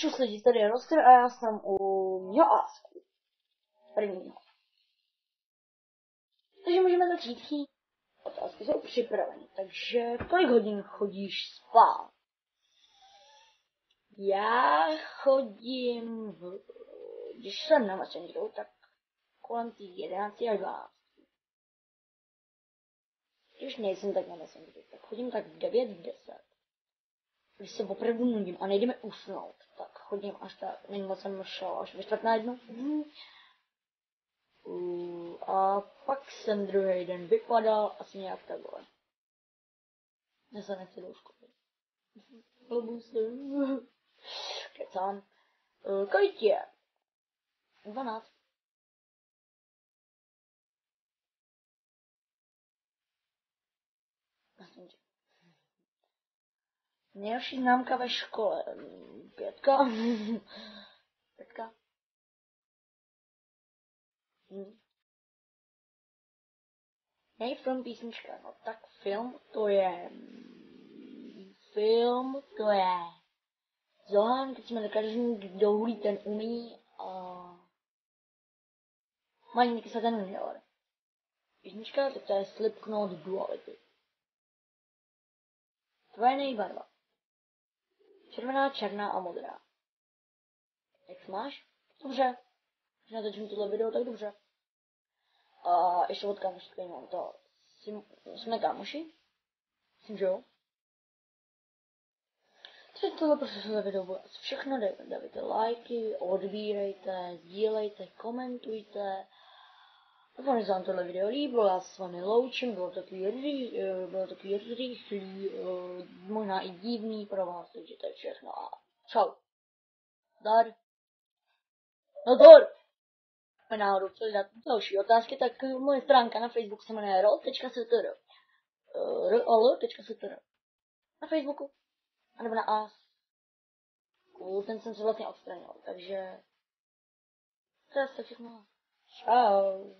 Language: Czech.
Čus lidi, tady je Roster a já jsem u mýho asku. Prvního. Takže můžeme začít chtít. Otázky jsou připraveny. Takže kolik hodin chodíš spát? Já chodím, když jsem na Messengeru, tak kolem tý 11 až 12. Když nejsem tak na Messengeru, tak chodím tak v 9, v 10. Když se opravdu nudím a nejdeme usnout, tak chodím až tak, minule jsem šel až ve 12:45. A pak jsem druhý den vypadal asi nějak takhle. Já se nechci do školy. Lebu se. Kecám. Kolik je? 12. Nejlepší známka ve škole. 5. 5. Nejfilm písnička. No tak film to je Zohan, když jsme dokážeme, kdo hulí, ten umí a malinky se ten uměl. Písnička, to je Slipknot Duality. Tvoje nejbarva. Červená, černá a modrá. Jak se máš? Dobře. Když natočím tohle video, tak dobře. A ještě od kámošky mám to. Jsme kámoši? Myslím, že jo. Takže tohle prostě video bude všechno. Dávejte lajky, odbírejte, sdílejte, komentujte. Doufám, že se vám tohle video líbilo, já se s vámi loučím, bylo takový rychlý, možná i divný pro vás, takže to je všechno a čau. Dar. No dar. A náhodou chtěli dát další otázky, tak moje stránka na Facebooku se jmenuje rol.str. rol.str. Na Facebooku. A nebo na as. Ten jsem se vlastně odstranil, takže to je všechno. Čau.